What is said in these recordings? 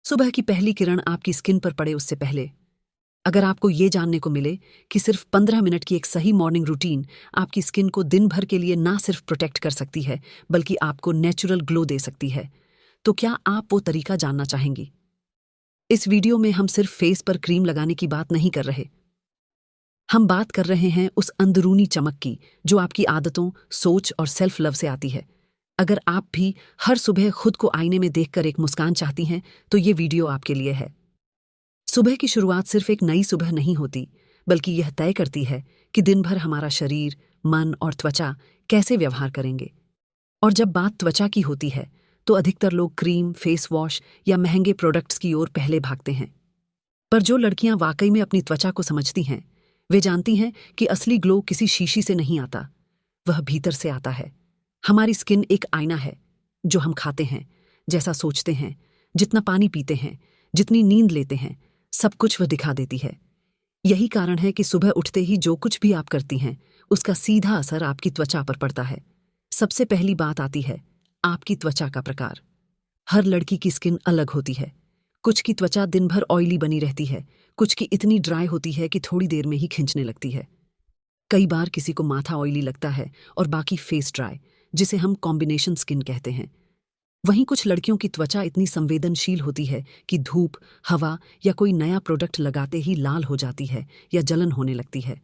सुबह की पहली किरण आपकी स्किन पर पड़े उससे पहले अगर आपको ये जानने को मिले कि सिर्फ 15 मिनट की एक सही मॉर्निंग रूटीन आपकी स्किन को दिन भर के लिए ना सिर्फ प्रोटेक्ट कर सकती है बल्कि आपको नेचुरल ग्लो दे सकती है, तो क्या आप वो तरीका जानना चाहेंगी? इस वीडियो में हम सिर्फ फेस पर क्रीम लगाने की बात नहीं कर रहे। हम बात कर रहे हैं उस अंदरूनी चमक की जो आपकी आदतों, सोच और सेल्फ लव से आती है। अगर आप भी हर सुबह खुद को आईने में देखकर एक मुस्कान चाहती हैं, तो ये वीडियो आपके लिए है। सुबह की शुरुआत सिर्फ एक नई सुबह नहीं होती, बल्कि यह तय करती है कि दिन भर हमारा शरीर, मन और त्वचा कैसे व्यवहार करेंगे। और जब बात त्वचा की होती है, तो अधिकतर लोग क्रीम, फेस वॉश या महंगे प्रोडक्ट्स की ओर पहले भागते हैं। पर जो लड़कियां वाकई में अपनी त्वचा को समझती हैं, वे जानती हैं कि असली ग्लो किसी शीशी से नहीं आता, वह भीतर से आता है। हमारी स्किन एक आईना है। जो हम खाते हैं, जैसा सोचते हैं, जितना पानी पीते हैं, जितनी नींद लेते हैं, सब कुछ वह दिखा देती है। यही कारण है कि सुबह उठते ही जो कुछ भी आप करती हैं, उसका सीधा असर आपकी त्वचा पर पड़ता है। सबसे पहली बात आती है आपकी त्वचा का प्रकार। हर लड़की की स्किन अलग होती है। कुछ की त्वचा दिन भर ऑयली बनी रहती है, कुछ की इतनी ड्राई होती है कि थोड़ी देर में ही खिंचने लगती है। कई बार किसी को माथा ऑयली लगता है और बाकी फेस ड्राई, जिसे हम कॉम्बिनेशन स्किन कहते हैं। वहीं कुछ लड़कियों की त्वचा इतनी संवेदनशील होती है कि धूप, हवा या कोई नया प्रोडक्ट लगाते ही लाल हो जाती है या जलन होने लगती है।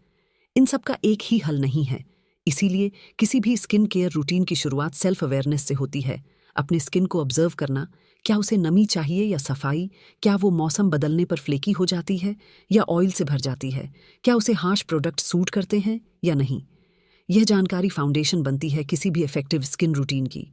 इन सब का एक ही हल नहीं है। इसीलिए किसी भी स्किन केयर रूटीन की शुरुआत सेल्फ अवेयरनेस से होती है। अपने स्किन को ऑब्जर्व करना, क्या उसे नमी चाहिए या सफाई, क्या वो मौसम बदलने पर फ्लेकी हो जाती है या ऑयल से भर जाती है, क्या उसे हार्श प्रोडक्ट सूट करते हैं या नहीं। यह जानकारी फाउंडेशन बनती है किसी भी इफेक्टिव स्किन रूटीन की।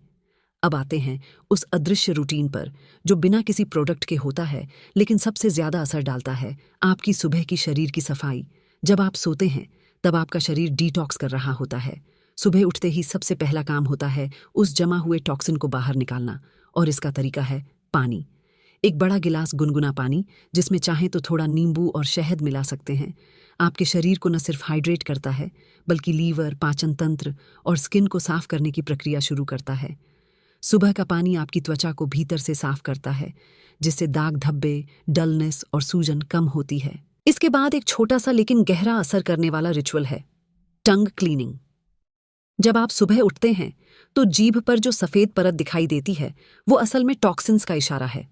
अब आते हैं उस अदृश्य रूटीन पर जो बिना किसी प्रोडक्ट के होता है, लेकिन सबसे ज्यादा असर डालता है आपकी सुबह की शरीर की सफाई। जब आप सोते हैं, तब आपका शरीर डिटॉक्स कर रहा होता है। सुबह उठते ही सबसे पहला काम होता है उस जमा हुए टॉक्सिन को बाहर निकालना, और इसका तरीका है पानी। एक बड़ा गिलास गुनगुना पानी, जिसमें चाहें तो थोड़ा नींबू और शहद मिला सकते हैं, आपके शरीर को न सिर्फ हाइड्रेट करता है, बल्कि लीवर, पाचन तंत्र और स्किन को साफ करने की प्रक्रिया शुरू करता है। सुबह का पानी आपकी त्वचा को भीतर से साफ करता है, जिससे दाग धब्बे, डलनेस और सूजन कम होती है। इसके बाद एक छोटा सा लेकिन गहरा असर करने वाला रिचुअल है टंग क्लीनिंग। जब आप सुबह उठते हैं, तो जीभ पर जो सफेद परत दिखाई देती है, वो असल में टॉक्सिन्स का इशारा है।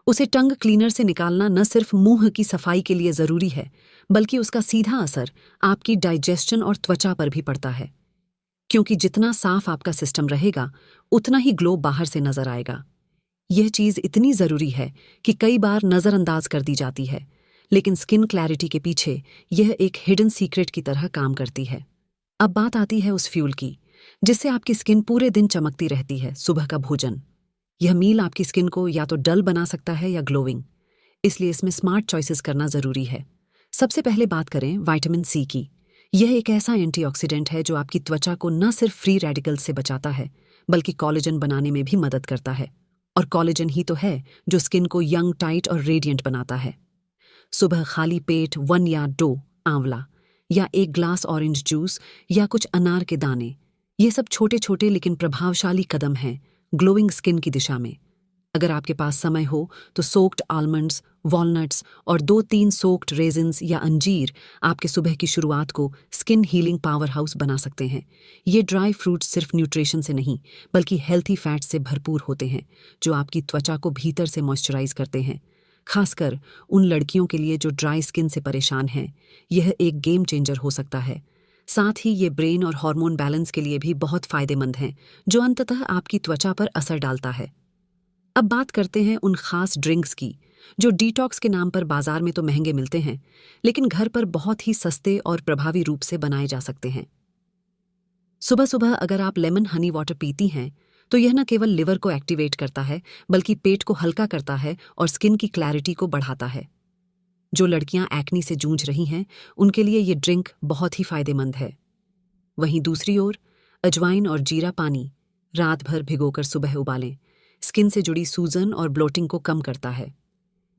उसे टंग क्लीनर से निकालना न सिर्फ मुंह की सफाई के लिए जरूरी है, बल्कि उसका सीधा असर आपकी डाइजेशन और त्वचा पर भी पड़ता है। क्योंकि जितना साफ आपका सिस्टम रहेगा, उतना ही ग्लो बाहर से नजर आएगा। यह चीज इतनी जरूरी है कि कई बार नजरअंदाज कर दी जाती है, लेकिन स्किन क्लैरिटी के पीछे यह एक हिडन सीक्रेट की तरह काम करती है। अब बात आती है उस फ्यूल की, जिससे आपकी स्किन पूरे दिन चमकती रहती है, सुबह का भोजन। यह मील आपकी स्किन को या तो डल बना सकता है या ग्लोइंग, इसलिए इसमें स्मार्ट चॉइसेस करना जरूरी है। सबसे पहले बात करें विटामिन सी की। यह एक ऐसा एंटीऑक्सीडेंट है जो आपकी त्वचा को न सिर्फ फ्री रेडिकल्स से बचाता है, बल्कि कोलेजन बनाने में भी मदद करता है। और कोलेजन ही तो है जो स्किन को यंग, टाइट और रेडिएंट बनाता है। सुबह खाली पेट 1 या 2 आंवला या 1 ग्लास ऑरेंज जूस या कुछ अनार के दाने, ये सब छोटे छोटे लेकिन प्रभावशाली कदम हैं ग्लोइंग स्किन की दिशा में। अगर आपके पास समय हो तो सोक्ड आलमंड्स, वॉलनट्स और 2-3 सोक्ड रेजिन्स या अंजीर आपके सुबह की शुरुआत को स्किन हीलिंग पावर हाउस बना सकते हैं। ये ड्राई फ्रूट्स सिर्फ न्यूट्रिशन से नहीं, बल्कि हेल्थी फैट्स से भरपूर होते हैं, जो आपकी त्वचा को भीतर से मॉइस्चराइज करते हैं। खासकर उन लड़कियों के लिए जो ड्राई स्किन से परेशान हैं, यह एक गेम चेंजर हो सकता है। साथ ही ये ब्रेन और हार्मोन बैलेंस के लिए भी बहुत फायदेमंद हैं, जो अंततः आपकी त्वचा पर असर डालता है। अब बात करते हैं उन खास ड्रिंक्स की जो डिटॉक्स के नाम पर बाजार में तो महंगे मिलते हैं, लेकिन घर पर बहुत ही सस्ते और प्रभावी रूप से बनाए जा सकते हैं। सुबह सुबह अगर आप लेमन हनी वाटर पीती हैं, तो यह न केवल लिवर को एक्टिवेट करता है, बल्कि पेट को हल्का करता है और स्किन की क्लैरिटी को बढ़ाता है। जो लड़कियां एक्नी से जूझ रही हैं, उनके लिए ये ड्रिंक बहुत ही फायदेमंद है। वहीं दूसरी ओर अजवाइन और जीरा पानी रात भर भिगोकर सुबह उबालें, स्किन से जुड़ी सूजन और ब्लोटिंग को कम करता है।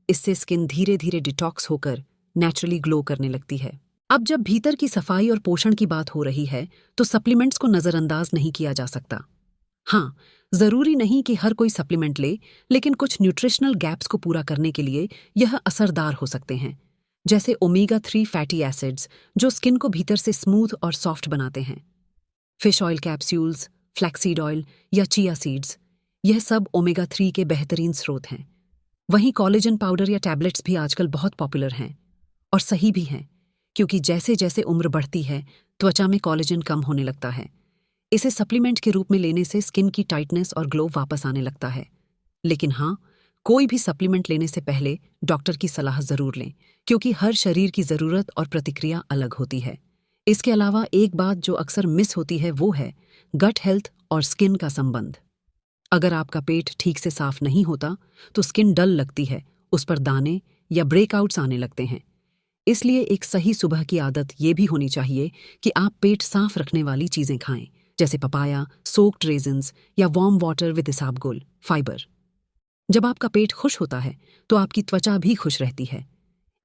इससे स्किन धीरे धीरे डिटॉक्स होकर नेचुरली ग्लो करने लगती है। अब जब भीतर की सफाई और पोषण की बात हो रही है, तो सप्लीमेंट्स को नजरअंदाज नहीं किया जा सकता। हाँ, जरूरी नहीं कि हर कोई सप्लीमेंट ले, लेकिन कुछ न्यूट्रिशनल गैप्स को पूरा करने के लिए यह असरदार हो सकते हैं। जैसे ओमेगा 3 फैटी एसिड्स, जो स्किन को भीतर से स्मूथ और सॉफ्ट बनाते हैं। Fish oil capsules, flaxseed oil या चिया सीड्स, यह सब ओमेगा 3 के बेहतरीन स्रोत हैं। वहीं कॉलेजन पाउडर या टैबलेट्स भी आजकल बहुत पॉपुलर हैं और सही भी हैं, क्योंकि जैसे जैसे उम्र बढ़ती है, त्वचा में कॉलेजन कम होने लगता है। इसे सप्लीमेंट के रूप में लेने से स्किन की टाइटनेस और ग्लो वापस आने लगता है। लेकिन हाँ, कोई भी सप्लीमेंट लेने से पहले डॉक्टर की सलाह जरूर लें, क्योंकि हर शरीर की जरूरत और प्रतिक्रिया अलग होती है। इसके अलावा एक बात जो अक्सर मिस होती है वो है गट हेल्थ और स्किन का संबंध। अगर आपका पेट ठीक से साफ नहीं होता तो स्किन डल लगती है, उस पर दाने या ब्रेकआउट्स आने लगते हैं। इसलिए एक सही सुबह की आदत ये भी होनी चाहिए कि आप पेट साफ रखने वाली चीजें खाएं, जैसे पपाया, सोक्ड रेजिन्स या warm water with isabgol fibre. जब आपका पेट खुश होता है तो आपकी त्वचा भी खुश रहती है।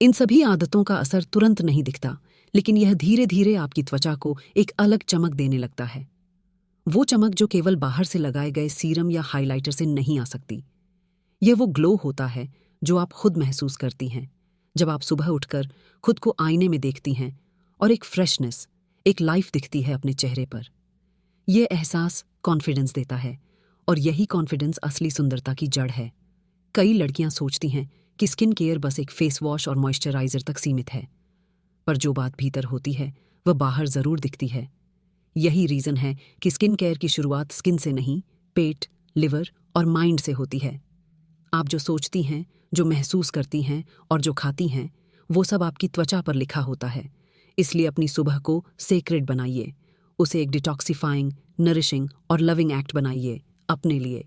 इन सभी आदतों का असर तुरंत नहीं दिखता, लेकिन यह धीरे धीरे आपकी त्वचा को एक अलग चमक देने लगता है। वो चमक जो केवल बाहर से लगाए गए सीरम या हाइलाइटर से नहीं आ सकती। यह वो ग्लो होता है जो आप खुद महसूस करती हैं जब आप सुबह उठकर खुद को आईने में देखती हैं और एक फ्रेशनेस, एक लाइफ दिखती है अपने चेहरे पर। यह एहसास कॉन्फिडेंस देता है और यही कॉन्फिडेंस असली सुंदरता की जड़ है। कई लड़कियां सोचती हैं कि स्किन केयर बस एक फेस वॉश और मॉइस्चराइजर तक सीमित है, पर जो बात भीतर होती है वह बाहर जरूर दिखती है। यही रीजन है कि स्किन केयर की शुरुआत स्किन से नहीं, पेट, लिवर और माइंड से होती है। आप जो सोचती हैं, जो महसूस करती हैं और जो खाती हैं, वो सब आपकी त्वचा पर लिखा होता है। इसलिए अपनी सुबह को सेक्रेड बनाइए, उसे एक डिटॉक्सिफाइंग, नरिशिंग और लविंग एक्ट बनाइए अपने लिए।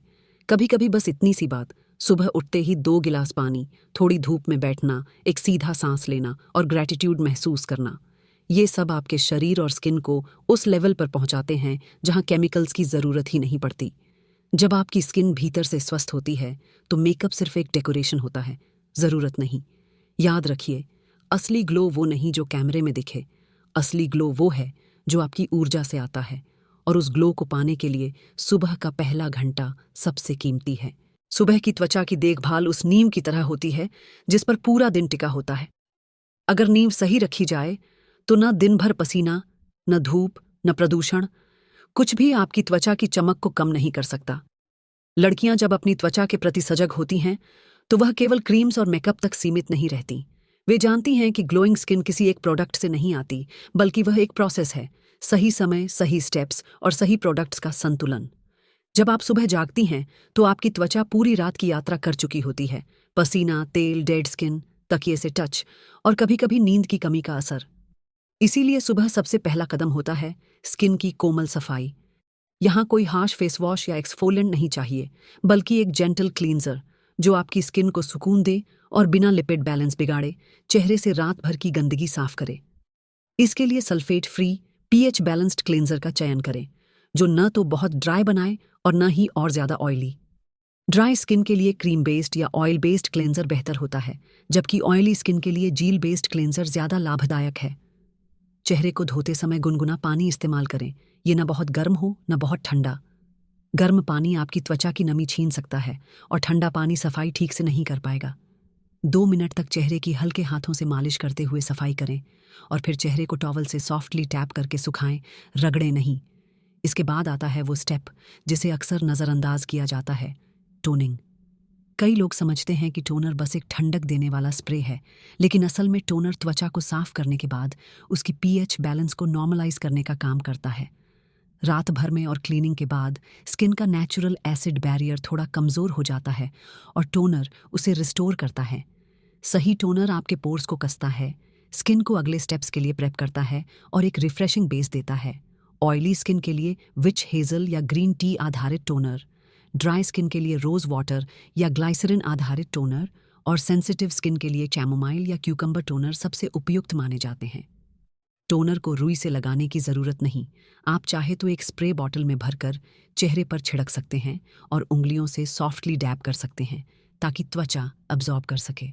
कभी कभी बस इतनी सी बात, सुबह उठते ही 2 गिलास पानी, थोड़ी धूप में बैठना, एक सीधा सांस लेना और ग्रैटिट्यूड महसूस करना, ये सब आपके शरीर और स्किन को उस लेवल पर पहुंचाते हैं जहां केमिकल्स की जरूरत ही नहीं पड़ती। जब आपकी स्किन भीतर से स्वस्थ होती है तो मेकअप सिर्फ एक डेकोरेशन होता है, जरूरत नहीं। याद रखिए, असली ग्लो वो नहीं जो कैमरे में दिखे। असली ग्लो वो है जो आपकी ऊर्जा से आता है, और उस ग्लो को पाने के लिए सुबह का पहला घंटा सबसे कीमती है। सुबह की त्वचा की देखभाल उस नींव की तरह होती है जिस पर पूरा दिन टिका होता है। अगर नींव सही रखी जाए तो न दिन भर पसीना, न धूप, न प्रदूषण, कुछ भी आपकी त्वचा की चमक को कम नहीं कर सकता। लड़कियां जब अपनी त्वचा के प्रति सजग होती हैं तो वह केवल क्रीम्स और मेकअप तक सीमित नहीं रहती। वे जानती हैं कि ग्लोइंग स्किन किसी एक प्रोडक्ट से नहीं आती, बल्कि वह एक प्रोसेस है। सही समय, सही स्टेप्स और सही प्रोडक्ट्स का संतुलन। जब आप सुबह जागती हैं तो आपकी त्वचा पूरी रात की यात्रा कर चुकी होती है। पसीना, तेल, डेड स्किन, तकिए से टच और कभी कभी नींद की कमी का असर। इसीलिए सुबह सबसे पहला कदम होता है स्किन की कोमल सफाई। यहाँ कोई हार्श फेस वॉश या एक्सफोलिएंट नहीं चाहिए, बल्कि एक जेंटल क्लींजर जो आपकी स्किन को सुकून दे और बिना लिपिड बैलेंस बिगाड़े चेहरे से रात भर की गंदगी साफ करे। इसके लिए sulphate free, pH balanced cleanser का चयन करें, जो न तो बहुत ड्राई बनाए और न ही और ज्यादा ऑयली। ड्राई स्किन के लिए क्रीम बेस्ड या ऑयल बेस्ड क्लींजर बेहतर होता है, जबकि ऑयली स्किन के लिए जेल बेस्ड क्लींजर ज्यादा लाभदायक है। चेहरे को धोते समय गुनगुना पानी इस्तेमाल करें। ये न बहुत गर्म हो न बहुत ठंडा। गर्म पानी आपकी त्वचा की नमी छीन सकता है और ठंडा पानी सफाई ठीक से नहीं कर पाएगा। 2 मिनट तक चेहरे की हल्के हाथों से मालिश करते हुए सफाई करें और फिर चेहरे को टॉवल से सॉफ्टली टैप करके सुखाएं, रगड़े नहीं। इसके बाद आता है वो स्टेप जिसे अक्सर नज़रअंदाज किया जाता है, टोनिंग। कई लोग समझते हैं कि टोनर बस एक ठंडक देने वाला स्प्रे है, लेकिन असल में टोनर त्वचा को साफ करने के बाद उसकी पीएच बैलेंस को नॉर्मलाइज करने का काम करता है। रात भर में और क्लीनिंग के बाद स्किन का नेचुरल एसिड बैरियर थोड़ा कमज़ोर हो जाता है और टोनर उसे रिस्टोर करता है। सही टोनर आपके पोर्स को कसता है, स्किन को अगले स्टेप्स के लिए प्रेप करता है और एक रिफ्रेशिंग बेस देता है। ऑयली स्किन के लिए विच हेज़ल या ग्रीन टी आधारित टोनर, ड्राई स्किन के लिए रोज़ वाटर या ग्लाइसरीन आधारित टोनर और सेंसिटिव स्किन के लिए कैमोमाइल या क्यूकम्बर टोनर सबसे उपयुक्त माने जाते हैं। टोनर को रुई से लगाने की ज़रूरत नहीं। आप चाहे तो एक स्प्रे बॉटल में भरकर चेहरे पर छिड़क सकते हैं और उंगलियों से सॉफ्टली डैब कर सकते हैं ताकि त्वचा अब्जॉर्ब कर सके।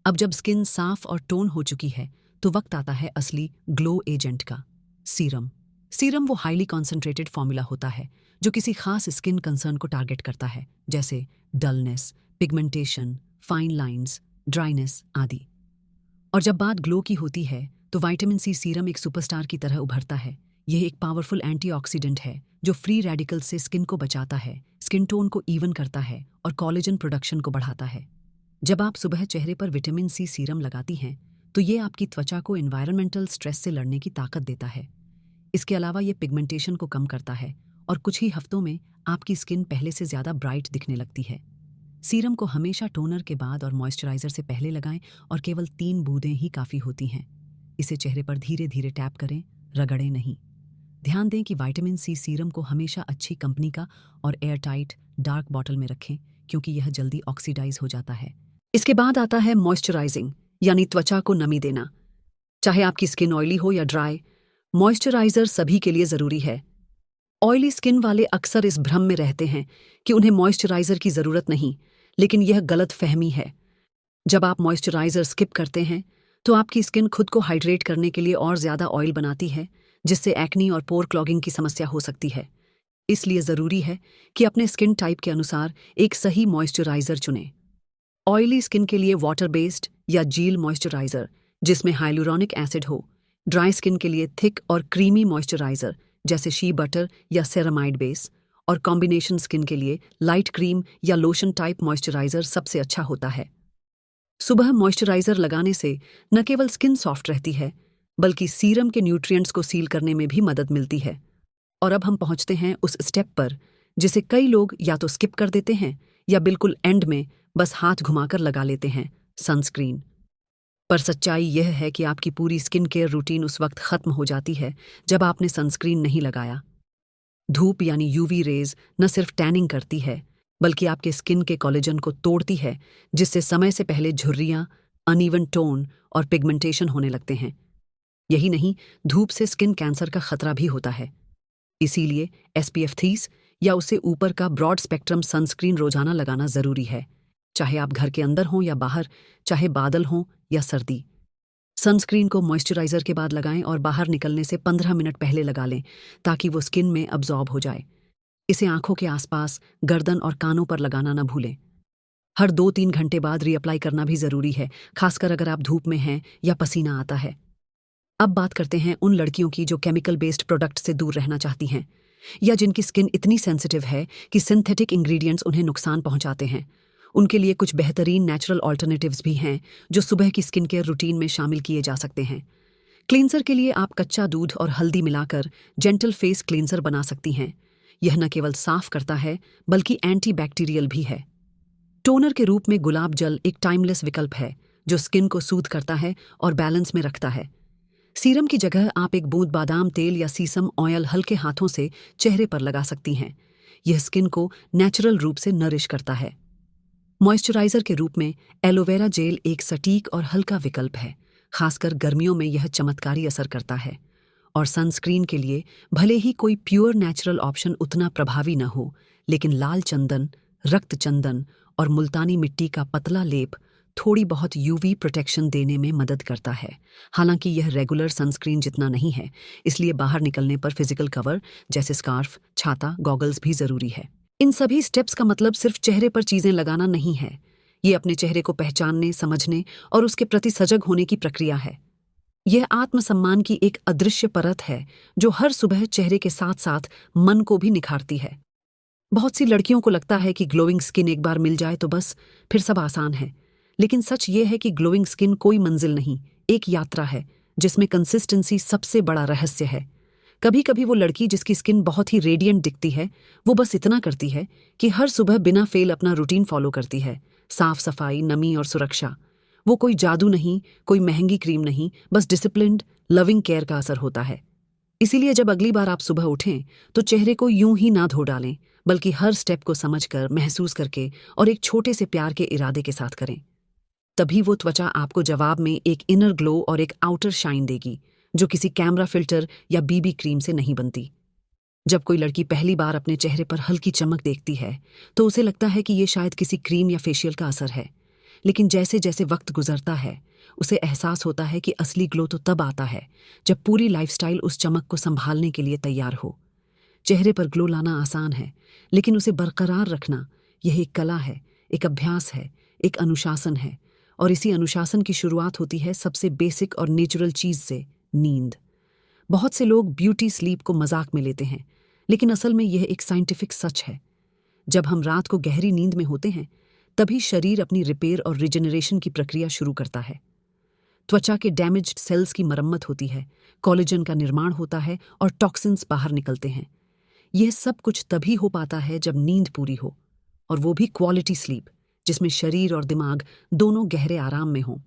अब जब स्किन साफ और टोन हो चुकी है तो वक्त आता है असली ग्लो एजेंट का, सीरम। सीरम वो हाईली कॉन्सेंट्रेटेड फॉर्मूला होता है जो किसी खास स्किन कंसर्न को टारगेट करता है, जैसे dullness, pigmentation, fine lines, dryness आदि। और जब बात ग्लो की होती है तो विटामिन सी सीरम एक सुपरस्टार की तरह उभरता है। यह एक पावरफुल एंटीऑक्सीडेंट है जो फ्री रेडिकल से स्किन को बचाता है, स्किन टोन को इवन करता है और कोलेजन प्रोडक्शन को बढ़ाता है। जब आप सुबह चेहरे पर विटामिन सी सीरम लगाती हैं तो ये आपकी त्वचा को एनवायरमेंटल स्ट्रेस से लड़ने की ताकत देता है। इसके अलावा ये पिगमेंटेशन को कम करता है और कुछ ही हफ्तों में आपकी स्किन पहले से ज़्यादा ब्राइट दिखने लगती है। सीरम को हमेशा टोनर के बाद और मॉइस्चराइज़र से पहले लगाएं और केवल 3 बूंदें ही काफ़ी होती हैं। इसे चेहरे पर धीरे धीरे टैप करें, रगड़ें नहीं। ध्यान दें कि विटामिन सी सीरम को हमेशा अच्छी कंपनी का और एयरटाइट डार्क बॉटल में रखें क्योंकि यह जल्दी ऑक्सीडाइज हो जाता है। इसके बाद आता है मॉइस्चराइजिंग, यानी त्वचा को नमी देना। चाहे आपकी स्किन ऑयली हो या ड्राई, मॉइस्चराइज़र सभी के लिए ज़रूरी है। ऑयली स्किन वाले अक्सर इस भ्रम में रहते हैं कि उन्हें मॉइस्चराइज़र की ज़रूरत नहीं, लेकिन यह गलत फहमी है। जब आप मॉइस्चराइज़र स्किप करते हैं तो आपकी स्किन खुद को हाइड्रेट करने के लिए और ज़्यादा ऑयल बनाती है, जिससे एक्नी और पोर क्लॉगिंग की समस्या हो सकती है। इसलिए ज़रूरी है कि अपने स्किन टाइप के अनुसार एक सही मॉइस्चराइज़र चुनें। ऑयली स्किन के लिए वाटर बेस्ड या जेल मॉइस्चराइज़र जिसमें हाइलुरोनिक एसिड हो। ड्राई स्किन के लिए थिक और क्रीमी मॉइस्चराइज़र जैसे शी बटर या सेरामाइड बेस, और कॉम्बिनेशन स्किन के लिए लाइट क्रीम या लोशन टाइप मॉइस्चराइज़र सबसे अच्छा होता है। सुबह मॉइस्चराइज़र लगाने से न केवल स्किन सॉफ्ट रहती है, बल्कि सीरम के न्यूट्रिएंट्स को सील करने में भी मदद मिलती है। और अब हम पहुंचते हैं उस स्टेप पर जिसे कई लोग या तो स्किप कर देते हैं या बिल्कुल एंड में बस हाथ घुमाकर लगा लेते हैं, सनस्क्रीन। पर सच्चाई यह है कि आपकी पूरी स्किन केयर रूटीन उस वक्त खत्म हो जाती है जब आपने सनस्क्रीन नहीं लगाया। धूप यानी यूवी रेज न सिर्फ टैनिंग करती है, बल्कि आपके स्किन के कोलेजन को तोड़ती है, जिससे समय से पहले झुर्रियां, अनइवन टोन और पिगमेंटेशन होने लगते हैं। यही नहीं, धूप से स्किन कैंसर का खतरा भी होता है। इसीलिए SPF 30 या उससे ऊपर का ब्रॉड स्पेक्ट्रम सनस्क्रीन रोजाना लगाना जरूरी है, चाहे आप घर के अंदर हों या बाहर, चाहे बादल हों या सर्दी। सनस्क्रीन को मॉइस्चराइज़र के बाद लगाएं और बाहर निकलने से 15 मिनट पहले लगा लें ताकि वो स्किन में अब्जॉर्ब हो जाए। इसे आंखों के आसपास, गर्दन और कानों पर लगाना न भूलें। हर 2-3 घंटे बाद रीअप्लाई करना भी ज़रूरी है, खासकर अगर आप धूप में हैं या पसीना आता है। अब बात करते हैं उन लड़कियों की जो केमिकल बेस्ड प्रोडक्ट से दूर रहना चाहती हैं या जिनकी स्किन इतनी सेंसिटिव है कि सिंथेटिक इंग्रेडिएंट्स उन्हें नुकसान पहुंचाते हैं। उनके लिए कुछ बेहतरीन नेचुरल ऑल्टरनेटिव्स भी हैं जो सुबह की स्किन केयर रूटीन में शामिल किए जा सकते हैं। क्लींसर के लिए आप कच्चा दूध और हल्दी मिलाकर जेंटल फेस क्लींसर बना सकती हैं। यह न केवल साफ करता है बल्कि एंटी बैक्टीरियल भी है। टोनर के रूप में गुलाब जल एक टाइमलेस विकल्प है जो स्किन को सूद करता है और बैलेंस में रखता है। सीरम की जगह आप एक बूंद बादाम तेल या सीसम ऑयल हल्के हाथों से चेहरे पर लगा सकती हैं। यह स्किन को नेचुरल रूप से नरिश करता है। मॉइस्चराइज़र के रूप में एलोवेरा जेल एक सटीक और हल्का विकल्प है, खासकर गर्मियों में यह चमत्कारी असर करता है। और सनस्क्रीन के लिए भले ही कोई प्योर नेचुरल ऑप्शन उतना प्रभावी न हो, लेकिन लाल चंदन, रक्त चंदन और मुल्तानी मिट्टी का पतला लेप थोड़ी बहुत यूवी प्रोटेक्शन देने में मदद करता है। हालांकि यह रेगुलर सनस्क्रीन जितना नहीं है, इसलिए बाहर निकलने पर फिजिकल कवर जैसे स्कार्फ, छाता, गॉगल्स भी ज़रूरी है। इन सभी स्टेप्स का मतलब सिर्फ चेहरे पर चीज़ें लगाना नहीं है। ये अपने चेहरे को पहचानने, समझने और उसके प्रति सजग होने की प्रक्रिया है। यह आत्मसम्मान की एक अदृश्य परत है जो हर सुबह चेहरे के साथ साथ मन को भी निखारती है। बहुत सी लड़कियों को लगता है कि ग्लोइंग स्किन एक बार मिल जाए तो बस फिर सब आसान है, लेकिन सच ये है कि ग्लोइंग स्किन कोई मंजिल नहीं, एक यात्रा है जिसमें कंसिस्टेंसी सबसे बड़ा रहस्य है। कभी कभी वो लड़की जिसकी स्किन बहुत ही रेडिएंट दिखती है, वो बस इतना करती है कि हर सुबह बिना फेल अपना रूटीन फॉलो करती है। साफ सफाई, नमी और सुरक्षा। वो कोई जादू नहीं, कोई महंगी क्रीम नहीं, बस डिसिप्लिन्ड, लविंग केयर का असर होता है। इसीलिए जब अगली बार आप सुबह उठें तो चेहरे को यूं ही ना धो डालें, बल्कि हर स्टेप को समझकर, महसूस करके और एक छोटे से प्यार के इरादे के साथ करें। तभी वो त्वचा आपको जवाब में एक इनर ग्लो और एक आउटर शाइन देगी जो किसी कैमरा फिल्टर या BB क्रीम से नहीं बनती। जब कोई लड़की पहली बार अपने चेहरे पर हल्की चमक देखती है तो उसे लगता है कि ये शायद किसी क्रीम या फेशियल का असर है, लेकिन जैसे जैसे वक्त गुजरता है उसे एहसास होता है कि असली ग्लो तो तब आता है जब पूरी लाइफस्टाइल उस चमक को संभालने के लिए तैयार हो। चेहरे पर ग्लो लाना आसान है, लेकिन उसे बरकरार रखना यह एक कला है, एक अभ्यास है, एक अनुशासन है। और इसी अनुशासन की शुरुआत होती है सबसे बेसिक और नेचुरल चीज से, नींद। बहुत से लोग ब्यूटी स्लीप को मजाक में लेते हैं, लेकिन असल में यह एक साइंटिफिक सच है। जब हम रात को गहरी नींद में होते हैं तभी शरीर अपनी रिपेयर और रिजेनरेशन की प्रक्रिया शुरू करता है। त्वचा के डैमेज्ड सेल्स की मरम्मत होती है, कोलेजन का निर्माण होता है और टॉक्सिन्स बाहर निकलते हैं। यह सब कुछ तभी हो पाता है जब नींद पूरी हो, और वो भी क्वालिटी स्लीप, जिसमें शरीर और दिमाग दोनों गहरे आराम में हों।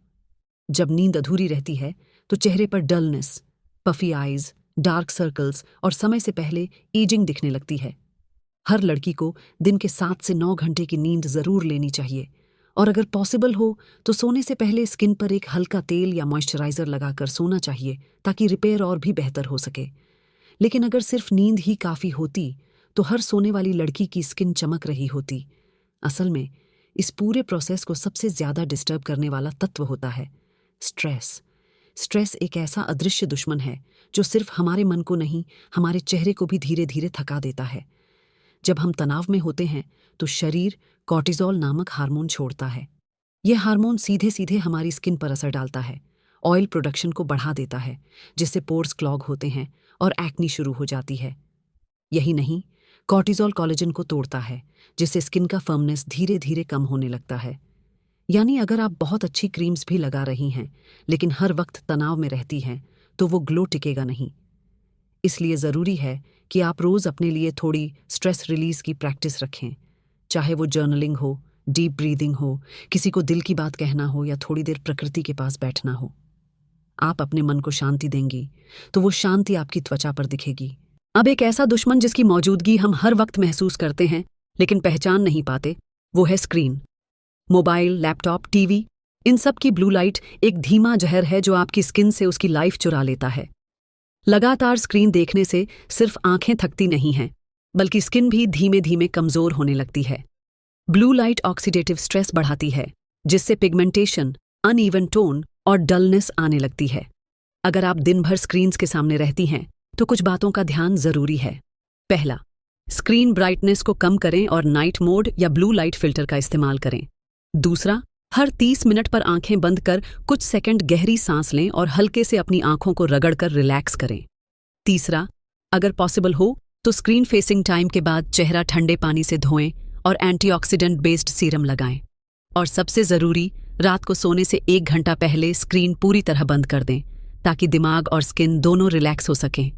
जब नींद अधूरी रहती है तो चेहरे पर dullness, puffy eyes, dark circles और समय से पहले एजिंग दिखने लगती है। हर लड़की को दिन के 7 से 9 घंटे की नींद जरूर लेनी चाहिए, और अगर पॉसिबल हो तो सोने से पहले स्किन पर एक हल्का तेल या मॉइस्चराइजर लगाकर सोना चाहिए ताकि रिपेयर और भी बेहतर हो सके। लेकिन अगर सिर्फ नींद ही काफ़ी होती तो हर सोने वाली लड़की की स्किन चमक रही होती। असल में इस पूरे प्रोसेस को सबसे ज़्यादा डिस्टर्ब करने वाला तत्व होता है स्ट्रेस। स्ट्रेस एक ऐसा अदृश्य दुश्मन है जो सिर्फ हमारे मन को नहीं, हमारे चेहरे को भी धीरे धीरे थका देता है। जब हम तनाव में होते हैं तो शरीर कॉर्टिसोल नामक हार्मोन छोड़ता है। यह हार्मोन सीधे सीधे हमारी स्किन पर असर डालता है, ऑयल प्रोडक्शन को बढ़ा देता है, जिससे पोर्स क्लॉग होते हैं और एक्नी शुरू हो जाती है। यही नहीं, कॉर्टिसोल कोलेजन को तोड़ता है, जिससे स्किन का फर्मनेस धीरे धीरे कम होने लगता है। यानी अगर आप बहुत अच्छी क्रीम्स भी लगा रही हैं लेकिन हर वक्त तनाव में रहती हैं तो वो ग्लो टिकेगा नहीं। इसलिए ज़रूरी है कि आप रोज़ अपने लिए थोड़ी स्ट्रेस रिलीज़ की प्रैक्टिस रखें, चाहे वो जर्नलिंग हो, डीप ब्रीदिंग हो, किसी को दिल की बात कहना हो या थोड़ी देर प्रकृति के पास बैठना हो। आप अपने मन को शांति देंगी तो वो शांति आपकी त्वचा पर दिखेगी। अब एक ऐसा दुश्मन जिसकी मौजूदगी हम हर वक्त महसूस करते हैं लेकिन पहचान नहीं पाते, वो है स्क्रीन। मोबाइल, लैपटॉप, टीवी, इन सब की ब्लू लाइट एक धीमा जहर है जो आपकी स्किन से उसकी लाइफ चुरा लेता है। लगातार स्क्रीन देखने से सिर्फ आंखें थकती नहीं हैं, बल्कि स्किन भी धीमे धीमे कमजोर होने लगती है। ब्लू लाइट ऑक्सीडेटिव स्ट्रेस बढ़ाती है, जिससे पिगमेंटेशन, अनइवन टोन और डलनेस आने लगती है। अगर आप दिन भर स्क्रीन्स के सामने रहती हैं तो कुछ बातों का ध्यान जरूरी है। पहला, स्क्रीन ब्राइटनेस को कम करें और नाइट मोड या ब्लू लाइट फिल्टर का इस्तेमाल करें। दूसरा, हर 30 मिनट पर आंखें बंद कर कुछ सेकंड गहरी सांस लें और हल्के से अपनी आंखों को रगड़कर रिलैक्स करें। तीसरा, अगर पॉसिबल हो तो स्क्रीन फेसिंग टाइम के बाद चेहरा ठंडे पानी से धोएं और एंटीऑक्सीडेंट बेस्ड सीरम लगाएं। और सबसे ज़रूरी, रात को सोने से 1 घंटा पहले स्क्रीन पूरी तरह बंद कर दें ताकि दिमाग और स्किन दोनों रिलैक्स हो सकें।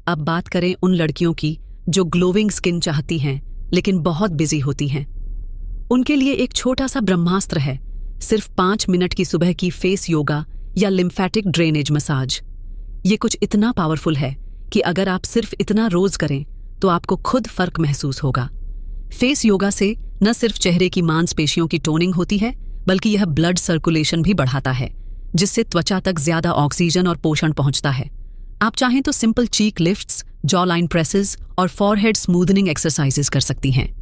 अब बात करें उन लड़कियों की जो ग्लोइंग स्किन चाहती हैं लेकिन बहुत बिजी होती हैं। उनके लिए एक छोटा सा ब्रह्मास्त्र है, सिर्फ 5 मिनट की सुबह की फेस योगा या लिम्फेटिक ड्रेनेज मसाज। ये कुछ इतना पावरफुल है कि अगर आप सिर्फ इतना रोज करें तो आपको खुद फर्क महसूस होगा। फेस योगा से न सिर्फ चेहरे की मांसपेशियों की टोनिंग होती है, बल्कि यह ब्लड सर्कुलेशन भी बढ़ाता है, जिससे त्वचा तक ज्यादा ऑक्सीजन और पोषण पहुंचता है। आप चाहें तो सिंपल चीक लिफ्ट्स, जॉ लाइन प्रेसेस और फॉरहेड स्मूथनिंग एक्सरसाइजेस कर सकती हैं।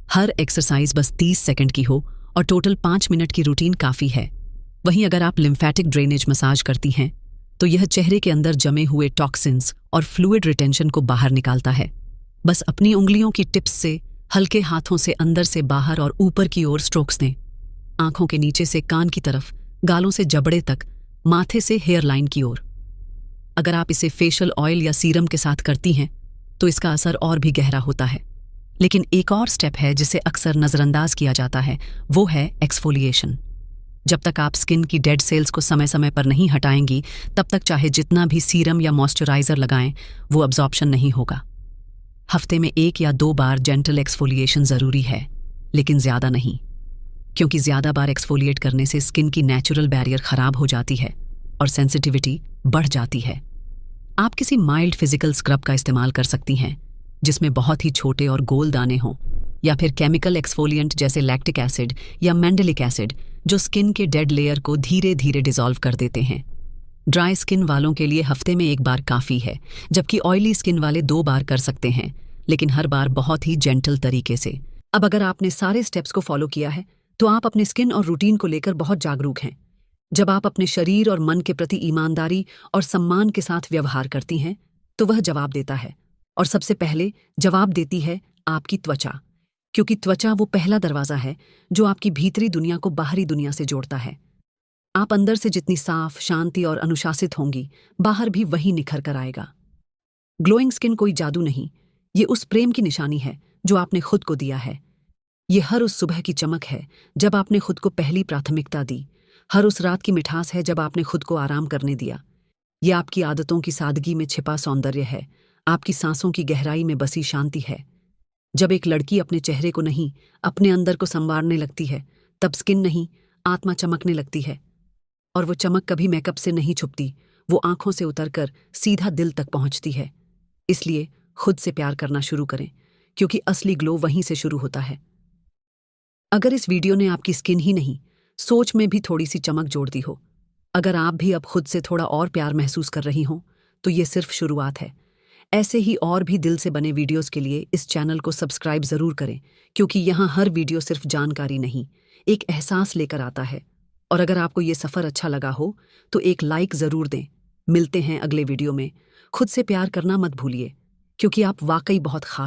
हर एक्सरसाइज बस 30 सेकंड की हो और टोटल 5 मिनट की रूटीन काफ़ी है। वहीं अगर आप लिम्फेटिक ड्रेनेज मसाज करती हैं तो यह चेहरे के अंदर जमे हुए टॉक्सिन्स और फ्लूइड रिटेंशन को बाहर निकालता है। बस अपनी उंगलियों की टिप्स से हल्के हाथों से अंदर से बाहर और ऊपर की ओर स्ट्रोक्स दें। आंखों के नीचे से कान की तरफ, गालों से जबड़े तक, माथे से हेयर लाइन की ओर। अगर आप इसे फेशियल ऑयल या सीरम के साथ करती हैं तो इसका असर और भी गहरा होता है। लेकिन एक और स्टेप है जिसे अक्सर नज़रअंदाज किया जाता है, वो है एक्सफोलिएशन। जब तक आप स्किन की डेड सेल्स को समय समय पर नहीं हटाएंगी, तब तक चाहे जितना भी सीरम या मॉइस्चराइजर लगाएं, वो अब्जॉर्प्शन नहीं होगा। हफ्ते में 1 या 2 बार जेंटल एक्सफोलिएशन ज़रूरी है, लेकिन ज़्यादा नहीं, क्योंकि ज़्यादा बार एक्सफोलिएट करने से स्किन की नेचुरल बैरियर ख़राब हो जाती है और सेंसिटिविटी बढ़ जाती है। आप किसी माइल्ड फिजिकल स्क्रब का इस्तेमाल कर सकती हैं, जिसमें बहुत ही छोटे और गोल दाने हों, या फिर केमिकल एक्सफोलिएंट जैसे लैक्टिक एसिड या मैंडेलिक एसिड, जो स्किन के डेड लेयर को धीरे धीरे डिसॉल्व कर देते हैं। ड्राई स्किन वालों के लिए हफ्ते में 1 बार काफ़ी है, जबकि ऑयली स्किन वाले 2 बार कर सकते हैं, लेकिन हर बार बहुत ही जेंटल तरीके से। अब अगर आपने सारे स्टेप्स को फॉलो किया है तो आप अपने स्किन और रूटीन को लेकर बहुत जागरूक हैं। जब आप अपने शरीर और मन के प्रति ईमानदारी और सम्मान के साथ व्यवहार करती हैं, तो वह जवाब देता है। और सबसे पहले जवाब देती है आपकी त्वचा, क्योंकि त्वचा वो पहला दरवाजा है जो आपकी भीतरी दुनिया को बाहरी दुनिया से जोड़ता है। आप अंदर से जितनी साफ, शांति और अनुशासित होंगी, बाहर भी वही निखर कर आएगा। ग्लोइंग स्किन कोई जादू नहीं, ये उस प्रेम की निशानी है जो आपने खुद को दिया है। ये हर उस सुबह की चमक है जब आपने खुद को पहली प्राथमिकता दी, हर उस रात की मिठास है जब आपने खुद को आराम करने दिया। ये आपकी आदतों की सादगी में छिपा सौंदर्य है, आपकी सांसों की गहराई में बसी शांति है। जब एक लड़की अपने चेहरे को नहीं, अपने अंदर को संवारने लगती है, तब स्किन नहीं, आत्मा चमकने लगती है। और वो चमक कभी मेकअप से नहीं छुपती, वो आंखों से उतरकर सीधा दिल तक पहुंचती है। इसलिए खुद से प्यार करना शुरू करें, क्योंकि असली ग्लो वहीं से शुरू होता है। अगर इस वीडियो ने आपकी स्किन ही नहीं, सोच में भी थोड़ी सी चमक जोड़ दी हो, अगर आप भी अब खुद से थोड़ा और प्यार महसूस कर रही हों, तो ये सिर्फ शुरुआत है। ऐसे ही और भी दिल से बने वीडियोस के लिए इस चैनल को सब्सक्राइब जरूर करें, क्योंकि यहाँ हर वीडियो सिर्फ जानकारी नहीं, एक एहसास लेकर आता है। और अगर आपको ये सफ़र अच्छा लगा हो, तो एक लाइक ज़रूर दें। मिलते हैं अगले वीडियो में। खुद से प्यार करना मत भूलिए, क्योंकि आप वाकई बहुत खास